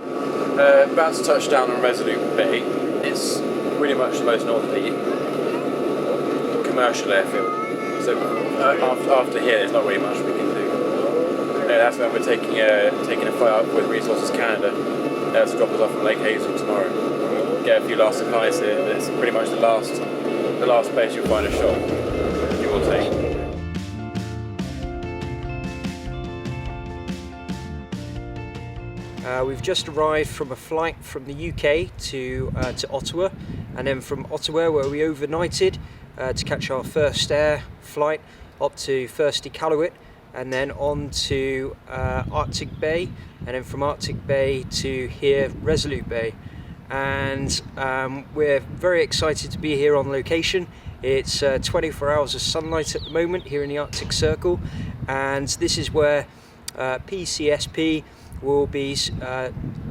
About to touch down on Resolute Bay. It's pretty much the most northerly commercial airfield. So after here, there's not really much we can do. That's when we're taking a flight up with Resources Canada to drop us off from Lake Hazel tomorrow. Get a few last supplies here. But it's pretty much the last place you'll find a shop. You will take. We've just arrived from a flight from the UK to Ottawa, and then from Ottawa, where we overnighted to catch our first air flight up to first Iqaluit, and then on to Arctic Bay, and then from Arctic Bay to here, Resolute Bay. And we're very excited to be here on location. It's 24 hours of sunlight at the moment here in the Arctic Circle, and this is where PCSP will be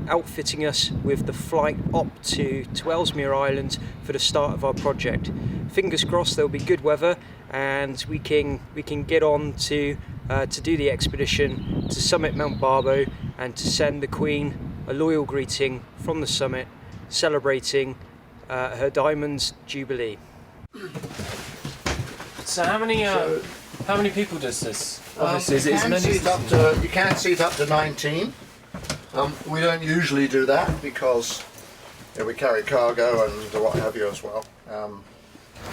outfitting us with the flight up to Ellesmere Island for the start of our project. Fingers crossed there'll be good weather and we can get on to do the expedition to summit Mount Barbo and to send the Queen a loyal greeting from the summit, celebrating her Diamond Jubilee. So how many people does this? Obviously, you can seat up to 19. We don't usually do that because we carry cargo and what have you as well.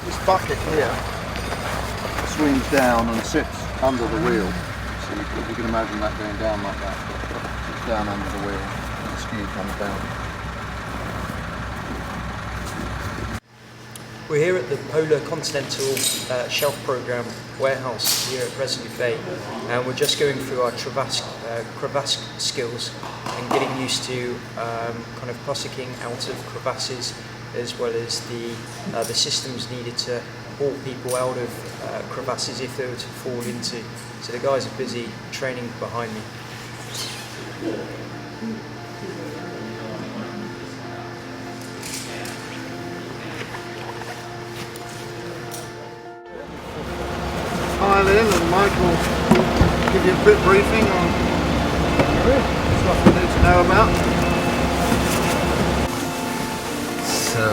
This bucket here swings down and sits under the wheel. So you can imagine that going down like that. It's down under the wheel and the ski comes down. We're here at the Polar Continental Shelf Programme warehouse here at Resolute Bay, and we're just going through our crevasse skills and getting used to kind of pussicking out of crevasses, as well as the systems needed to haul people out of crevasses if they were to fall into. So the guys are busy training behind me. Pile in and Mike will give you a quick briefing on stuff you need to know about. So,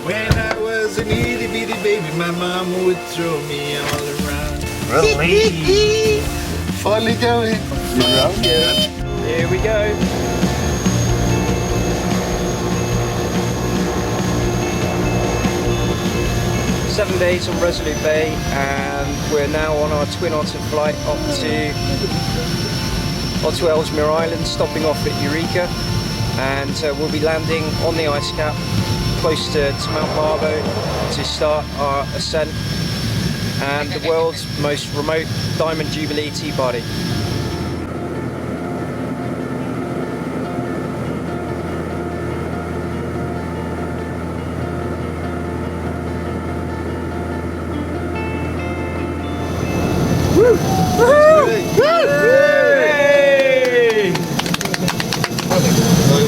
when I was an itty bitty baby, my mama would throw me all around. really? Finally going. Here we go. Seven days on Resolute Bay, and we're now on our twin otter flight up to Ellesmere Island, stopping off at Eureka, and we'll be landing on the ice cap close to Mount Barbo to start our ascent and the world's most remote Diamond Jubilee tea party.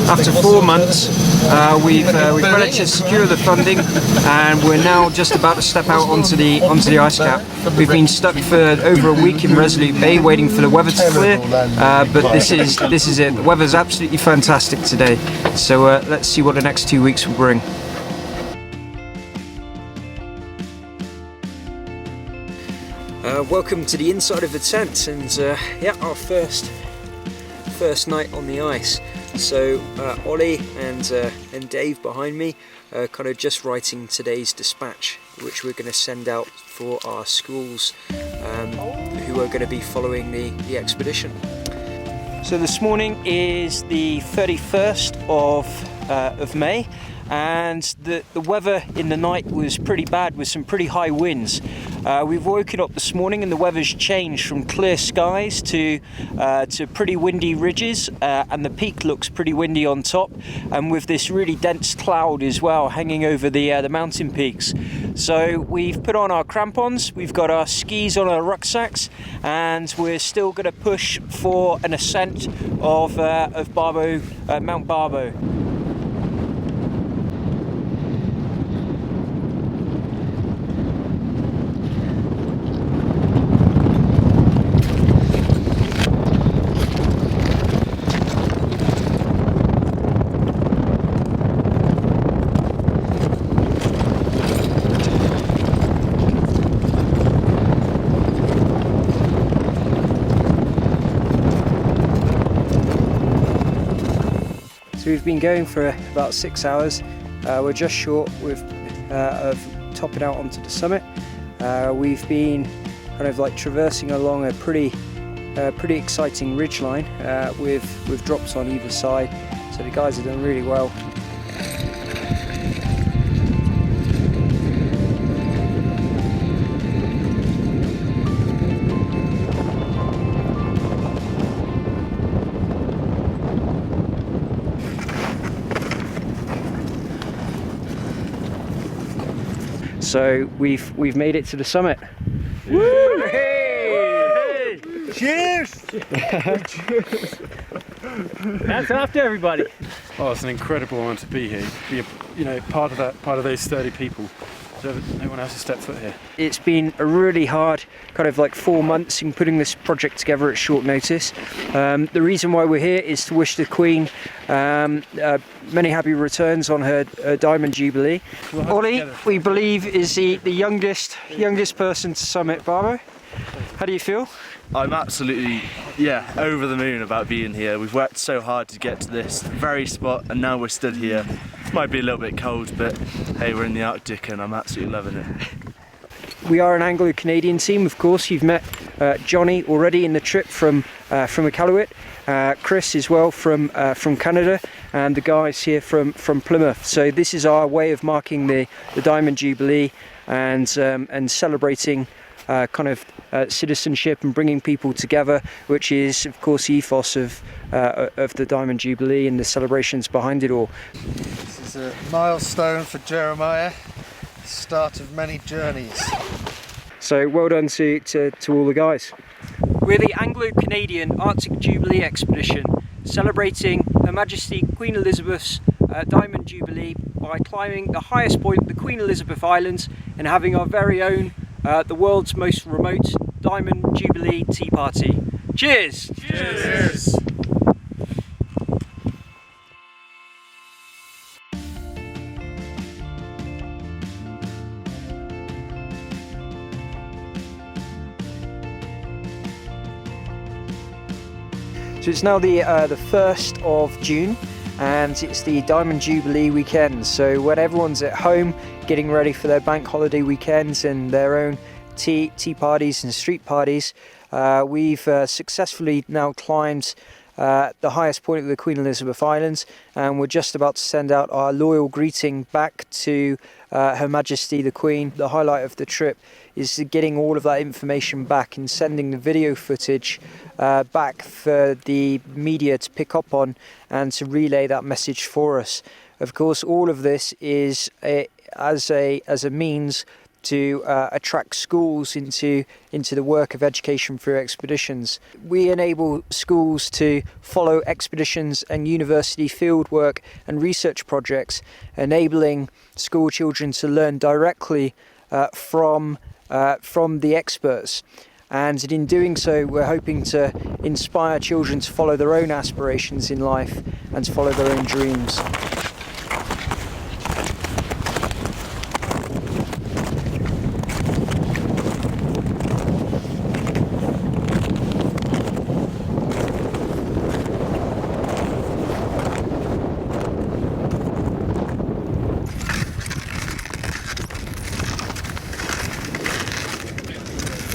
After 4 months, we've managed to secure the funding, and we're now just about to step out onto the ice cap. We've been stuck for over a week in Resolute Bay waiting for the weather to clear, but this is it. The weather's absolutely fantastic today, so let's see what the next 2 weeks will bring. Welcome to the inside of the tent, and yeah, our first night on the ice. So Ollie and Dave behind me are kind of just writing today's dispatch, which we're going to send out for our schools who are going to be following the expedition. So this morning is the 31st of May, and the weather in the night was pretty bad with some pretty high winds. We've woken up this morning and the weather's changed from clear skies to pretty windy ridges, and the peak looks pretty windy on top, and with this really dense cloud as well hanging over the mountain peaks. So we've put on our crampons, we've got our skis on our rucksacks, and we're still going to push for an ascent of Barbo, Mount Barbo. So we've been going for about 6 hours. We're just short of topping out onto the summit. We've been kind of like traversing along a pretty exciting ridgeline with drops on either side. So the guys are doing really well. So we've made it to the summit. Woo! Hey! Cheers! That's after everybody. Oh, it's an incredible honor to be here. Be part of those sturdy people. So no one else has stepped foot here. It's been a really hard kind of like 4 months in putting this project together at short notice. The reason why we're here is to wish the Queen many happy returns on her Diamond Jubilee. Ollie, we believe, is the youngest person to summit Barbo. How do you feel? I'm absolutely, over the moon about being here. We've worked so hard to get to this very spot, and now we're stood here. Might be a little bit cold, but hey, we're in the Arctic and I'm absolutely loving it. We are an Anglo-Canadian team, of course. You've met Johnny already in the trip from Iqaluit, Chris as well from Canada, and the guys here from Plymouth. So this is our way of marking the Diamond Jubilee and celebrating citizenship and bringing people together, which is of course the ethos of the Diamond Jubilee and the celebrations behind it all. This is a milestone for Jeremiah, start of many journeys. So well done to all the guys. We're the Anglo-Canadian Arctic Jubilee Expedition, celebrating Her Majesty Queen Elizabeth's Diamond Jubilee by climbing the highest point of the Queen Elizabeth Islands and having our very own the world's most remote Diamond Jubilee tea party. Cheers! Cheers! So it's now the 1st of June and it's the Diamond Jubilee weekend. So when everyone's at home getting ready for their bank holiday weekends and their own tea parties and street parties, we've successfully now climbed the highest point of the Queen Elizabeth Islands, and we're just about to send out our loyal greeting back to Her Majesty the Queen. The highlight of the trip is getting all of that information back and sending the video footage back for the media to pick up on and to relay that message for us. Of course, all of this is as a means to attract schools into the work of education through expeditions. We enable schools to follow expeditions and university fieldwork and research projects, enabling school children to learn directly from the experts. And in doing so, we're hoping to inspire children to follow their own aspirations in life and to follow their own dreams.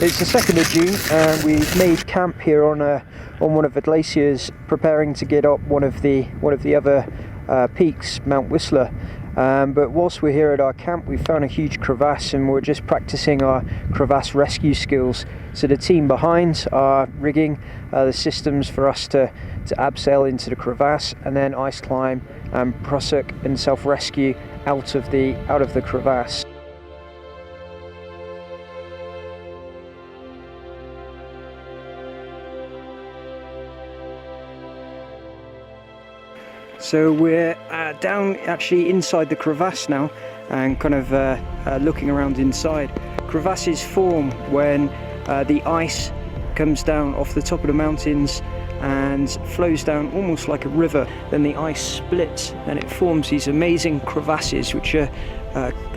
It's the 2nd of June and we've made camp here on one of the glaciers, preparing to get up one of the other peaks, Mount Whistler. But whilst we're here at our camp, we found a huge crevasse and we're just practicing our crevasse rescue skills. So the team behind are rigging the systems for us to abseil into the crevasse and then ice climb and prusik and self-rescue out of the crevasse. So we're down actually inside the crevasse now and kind of looking around inside. Crevasses form when the ice comes down off the top of the mountains and flows down almost like a river. Then the ice splits and it forms these amazing crevasses which are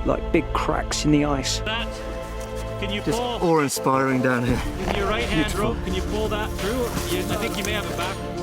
like big cracks in the ice. Can you Just pull awe-inspiring down here. with your right hand rope? Can you pull that through? I think you may have it backwards.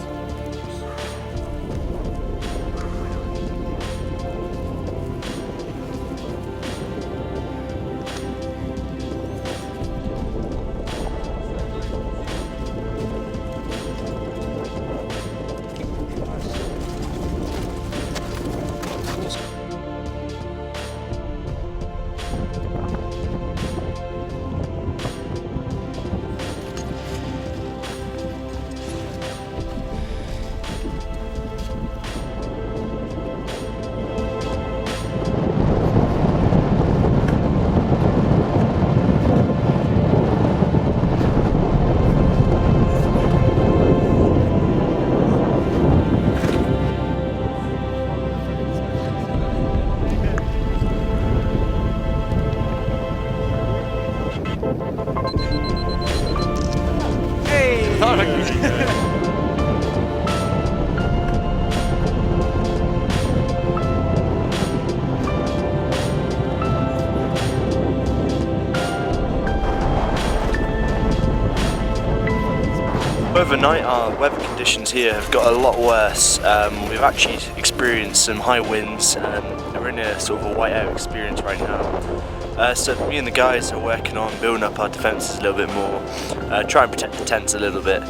Overnight our weather conditions here have got a lot worse. We've actually experienced some high winds and we're in a sort of a whiteout experience right now. So me and the guys are working on building up our defences a little bit more, try and protect the tents a little bit.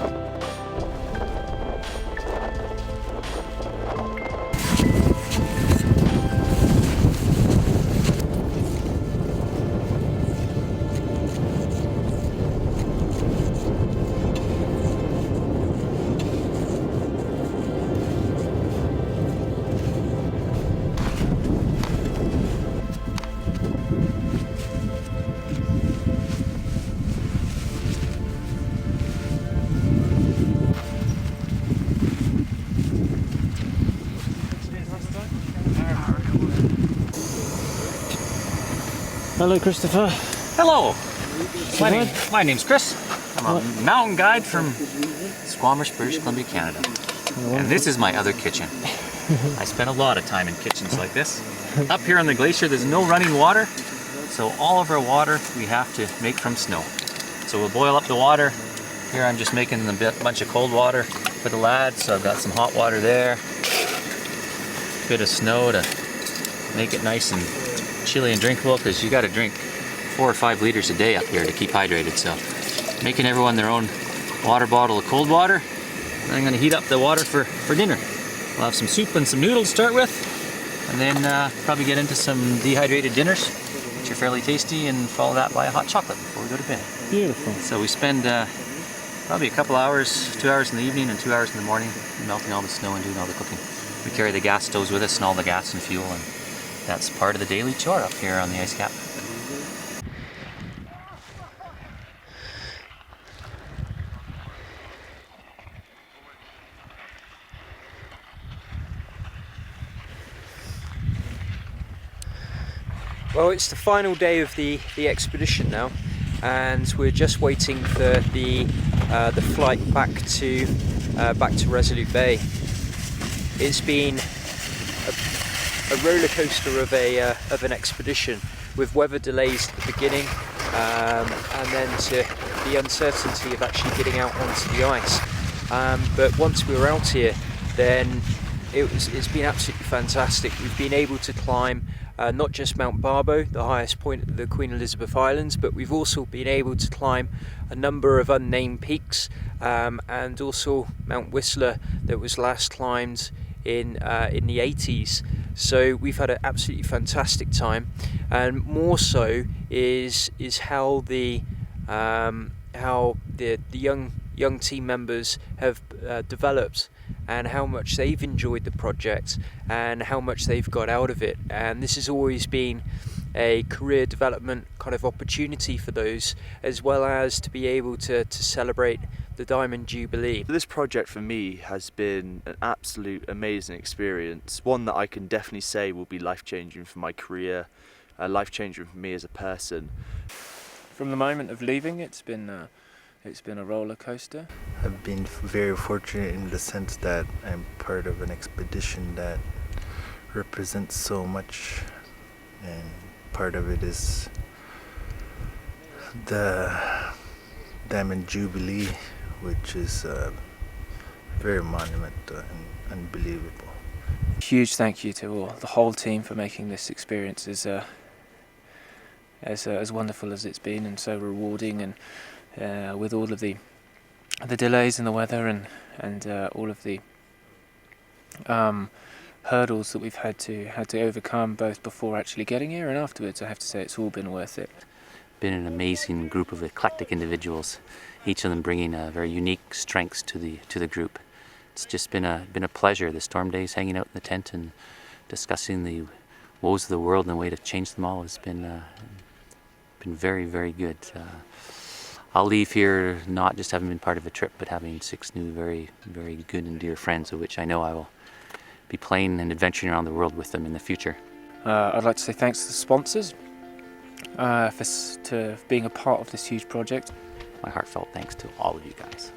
Hello, Christopher. Hello. My name's Chris. I'm a mountain guide from Squamish, British Columbia, Canada. And this is my other kitchen. I spent a lot of time in kitchens like this. Up here on the glacier, there's no running water, so all of our water we have to make from snow. So we'll boil up the water. Here I'm just making a bunch of cold water for the lads, so I've got some hot water there. Bit of snow to make it nice and chilly and drinkable, because you got to drink 4 or 5 liters a day up here to keep hydrated. So making everyone their own water bottle of cold water. And I'm going to heat up the water for dinner. We'll have some soup and some noodles to start with, and then probably get into some dehydrated dinners, which are fairly tasty, and follow that by a hot chocolate before we go to bed. Beautiful. So we spend probably a couple hours, 2 hours in the evening and 2 hours in the morning, melting all the snow and doing all the cooking. We carry the gas stoves with us and all the gas and fuel, and that's part of the daily chore up here on the ice cap. Well, it's the final day of the expedition now, and we're just waiting for the flight back to Resolute Bay. It's been a roller coaster of an expedition, with weather delays at the beginning, and then to the uncertainty of actually getting out onto the ice. But once we were out here, then it's been absolutely fantastic. We've been able to climb not just Mount Barbo, the highest point of the Queen Elizabeth Islands, but we've also been able to climb a number of unnamed peaks, and also Mount Whistler that was last climbed in the 80s. So we've had an absolutely fantastic time, and more so is how the young team members have developed, and how much they've enjoyed the project and how much they've got out of it. And this has always been a career development kind of opportunity for those, as well as to be able to celebrate the Diamond Jubilee. This project for me has been an absolute amazing experience, one that I can definitely say will be life-changing for my career, life-changing for me as a person. From the moment of leaving, it's been a roller coaster. I've been very fortunate in the sense that I'm part of an expedition that represents so much, and part of it is the Diamond Jubilee, which is very monumental and unbelievable. Huge thank you to the whole team for making this experience as wonderful as it's been, and so rewarding, and with all of the delays in the weather and all of the hurdles that we've had to overcome, both before actually getting here and afterwards. I have to say it's all been worth it. Been an amazing group of eclectic individuals, each of them bringing very unique strengths to the group. It's just been a pleasure. The storm days, hanging out in the tent and discussing the woes of the world and the way to change them all has been very, very good. I'll leave here not just having been part of a trip, but having 6 new very, very good and dear friends, of which I know I will be playing and adventuring around the world with them in the future. I'd like to say thanks to the sponsors for being a part of this huge project. My heartfelt thanks to all of you guys.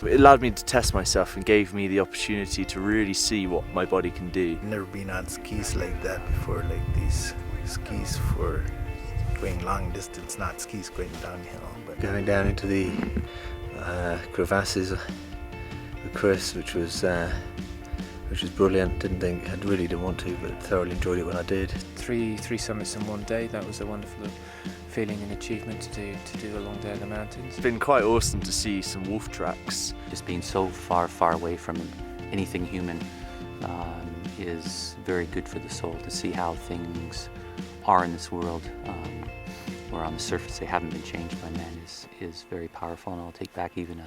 It allowed me to test myself and gave me the opportunity to really see what my body can do. Never been on skis like that before, like these skis for going long distance, not skis going downhill. But going down into the crevasses with Chris, which was brilliant. I really didn't want to, but thoroughly enjoyed it when I did. Three summits in one day. That was a wonderful feeling and achievement to do a long day in the mountains. It's been quite awesome to see some wolf tracks. Just being so far away from anything human is very good for the soul. To see how things are in this world, where on the surface they haven't been changed by man, is very powerful, and I'll take back even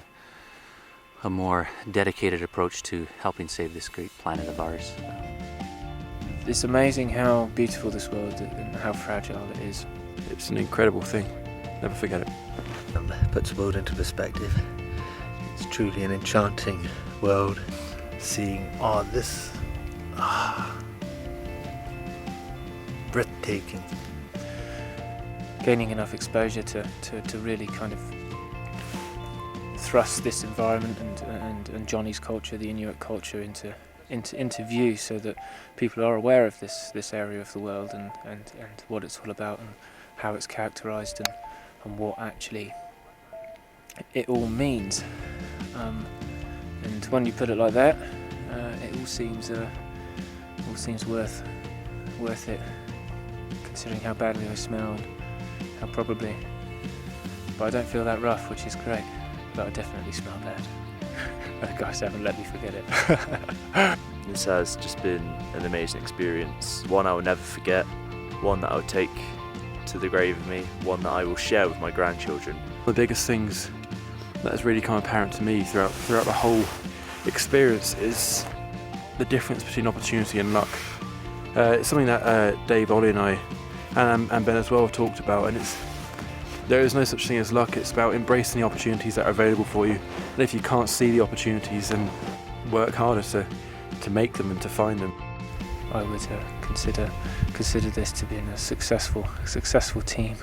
a more dedicated approach to helping save this great planet of ours. It's amazing how beautiful this world is and how fragile it is. It's an incredible thing. Never forget it. Puts the world into perspective. It's truly an enchanting world. seeing all this, breathtaking. Gaining enough exposure to really kind of thrust this environment and Johnny's culture, the Inuit culture, into view, so that people are aware of this area of the world and what it's all about and how it's characterised and what actually it all means. And when you put it like that, it all seems worth it, considering how badly I smell and how probably. But I don't feel that rough, which is great. But I definitely smell bad. The guys haven't let me forget it. This has just been an amazing experience, one I will never forget, one that I will take to the grave of me, one that I will share with my grandchildren. The biggest things that has really come apparent to me throughout the whole experience is the difference between opportunity and luck. It's something that Dave, Ollie and I, and Ben as well have talked about, and there is no such thing as luck. It's about embracing the opportunities that are available for you, and if you can't see the opportunities, then work harder to make them and to find them. I would consider this to be a successful team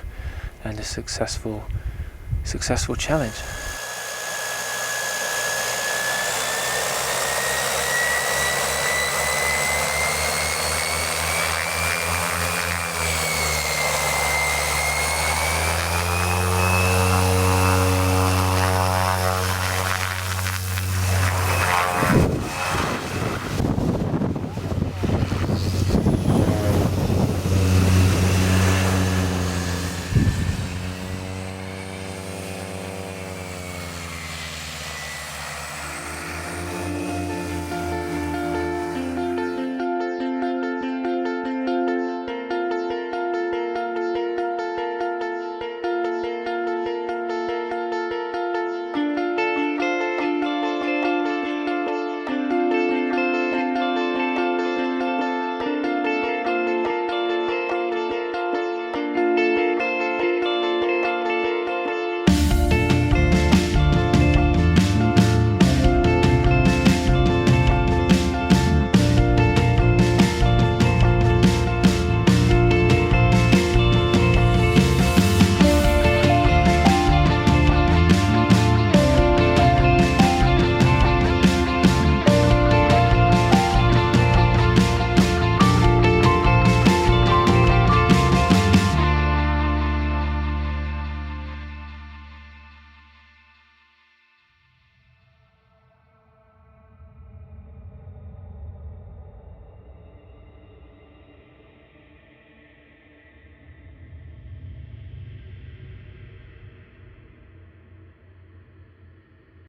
and a successful challenge.